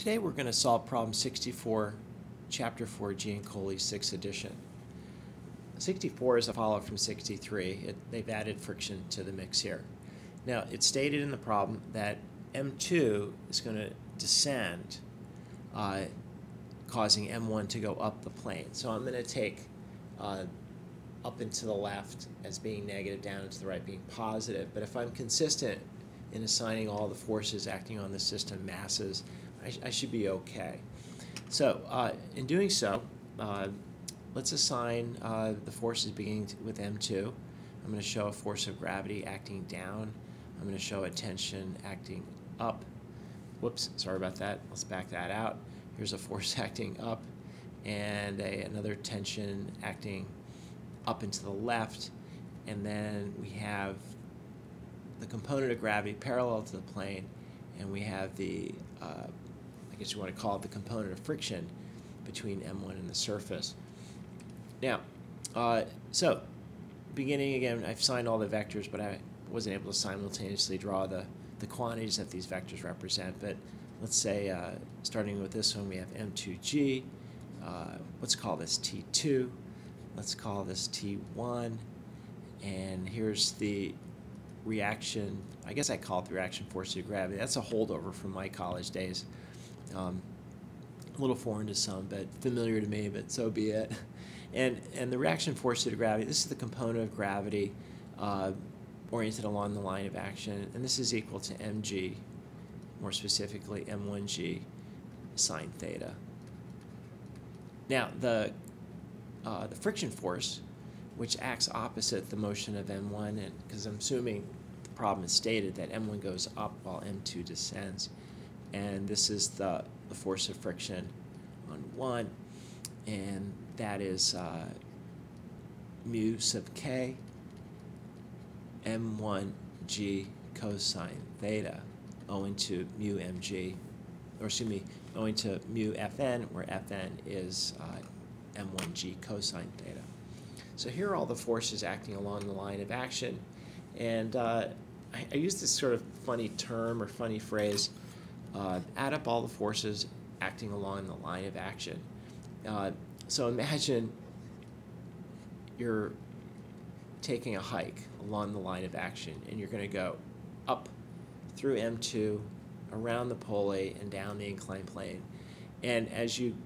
Today we're going to solve problem 64, chapter 4, Giancoli, 6th edition. 64 is a follow from 63. They've added friction to the mix here. Now, it's stated in the problem that M2 is going to descend, causing M1 to go up the plane. So I'm going to take up and to the left as being negative, down and to the right being positive. But if I'm consistent in assigning all the forces acting on the system masses, I should be okay. So in doing so, let's assign the forces beginning with M2. I'm going to show a force of gravity acting down. I'm going to show a tension acting up. Whoops, sorry about that. Let's back that out. Here's a force acting up and another tension acting up and to the left. And then we have the component of gravity parallel to the plane, and we have the I guess you want to call it the component of friction between M1 and the surface. Now, so beginning again, I've signed all the vectors, but I wasn't able to simultaneously draw the quantities that these vectors represent. But let's say, starting with this one, we have M2G. Let's call this T2. Let's call this T1. And here's the reaction, I guess I call it the reaction force due to gravity. That's a holdover from my college days. A little foreign to some, but familiar to me, but so be it. And the reaction force due to gravity, this is the component of gravity oriented along the line of action, and this is equal to mg, more specifically m1g sine theta. Now, the friction force, which acts opposite the motion of m1, and because I'm assuming the problem is stated that m1 goes up while m2 descends, and this is the force of friction on 1, and that is mu sub k m1g cosine theta owing to mu mg, or excuse me, owing to mu fn, where fn is m1g cosine theta. So here are all the forces acting along the line of action, and I use this sort of funny term or funny phrase, add up all the forces acting along the line of action. So imagine you're taking a hike along the line of action, and you're going to go up through M2, around the pulley, and down the inclined plane. And as you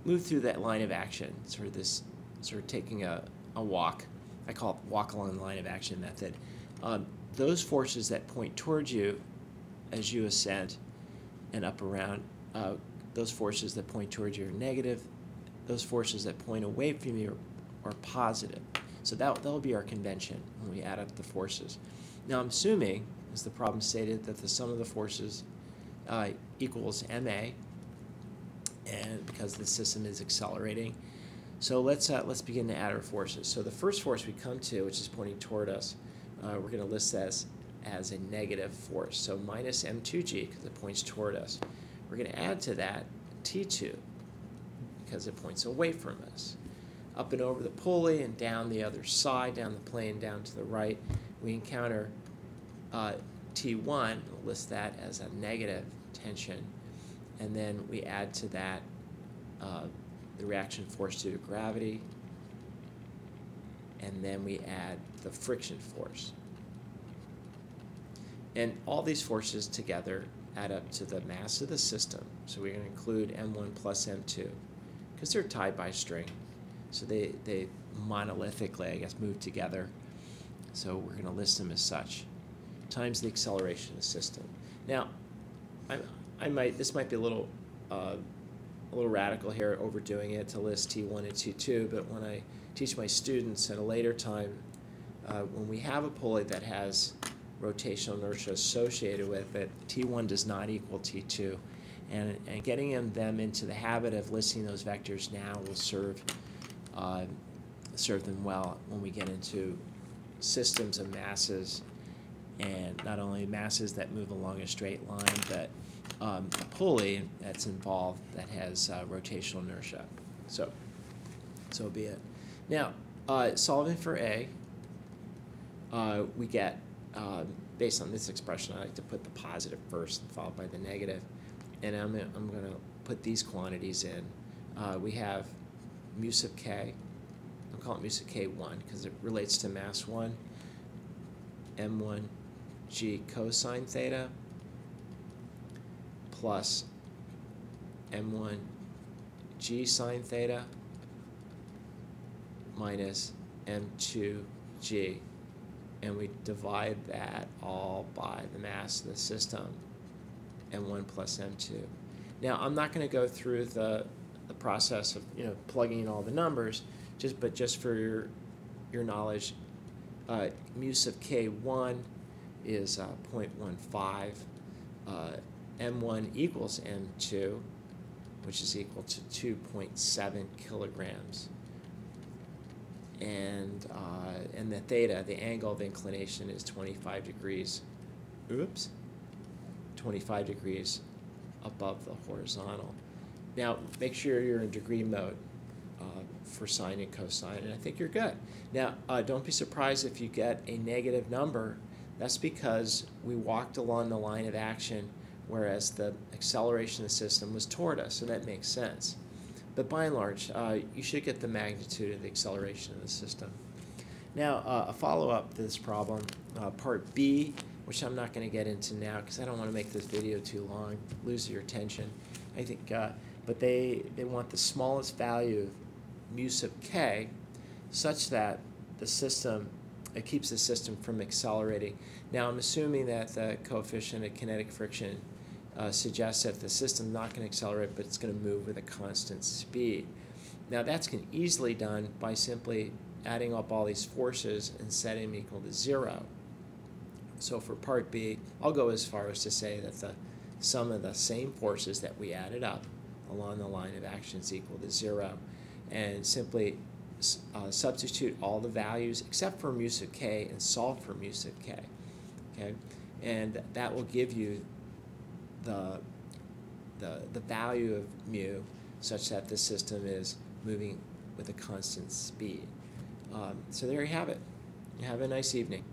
move through that line of action, sort of taking a walk, I call it walk along the line of action method, those forces that point towards you as you ascend and up around, those forces that point towards you are negative. Those forces that point away from you are positive. So that will be our convention when we add up the forces. Now I'm assuming, as the problem stated, that the sum of the forces equals ma, and because the system is accelerating. So let's begin to add our forces. So the first force we come to, which is pointing toward us, we're going to list as a negative force. So minus m2g, because it points toward us. We're going to add to that t2, because it points away from us. Up and over the pulley and down the other side, down the plane, down to the right, we encounter T1, we'll list that as a negative tension, and then we add to that the reaction force due to gravity, and then we add the friction force. And all these forces together add up to the mass of the system, so we're going to include m1 plus m2, because they're tied by string. So they monolithically, I guess, move together. So we're going to list them as such, times the acceleration of the system. Now, this might be a little radical here, overdoing it to list T1 and T2, but when I teach my students at a later time, when we have a pulley that has rotational inertia associated with it, T1 does not equal T2. And getting them into the habit of listing those vectors now will serve them well when we get into systems of masses, and not only masses that move along a straight line, but a pulley that's involved that has rotational inertia. So be it. Now, solving for A, we get based on this expression, I like to put the positive first, followed by the negative. and I'm going to put these quantities in. We have mu sub k. I'll call it mu sub k1 because it relates to mass 1. m1 g cosine theta plus m1 g sine theta minus m2 g, and we divide that all by the mass of the system, m1 plus m2. Now I'm not going to go through the process of plugging in all the numbers, but just for your knowledge, mu sub k1 is 0.15. M1 equals M2, which is equal to 2.7 kilograms. And the theta, the angle of inclination, is 25 degrees. Oops. 25 degrees above the horizontal. Now, make sure you're in degree mode for sine and cosine, and I think you're good. Now, don't be surprised if you get a negative number. That's because we walked along the line of action, whereas the acceleration of the system was toward us, so that makes sense. But by and large, you should get the magnitude of the acceleration of the system. Now, a follow-up to this problem, part B, which I'm not going to get into now because I don't want to make this video too long, lose your attention. I think, but they want the smallest value of mu sub k such that the system, it keeps the system from accelerating. Now, I'm assuming that the coefficient of kinetic friction suggests that the system's not going to accelerate, but it's going to move with a constant speed. Now, that's easily done by simply adding up all these forces and setting them equal to 0. So for part B, I'll go as far as to say that the sum of the same forces that we added up along the line of action is equal to 0, and simply substitute all the values except for mu sub k and solve for mu sub k. Okay, and that will give you the value of mu such that the system is moving with a constant speed. So there you have it. Have a nice evening.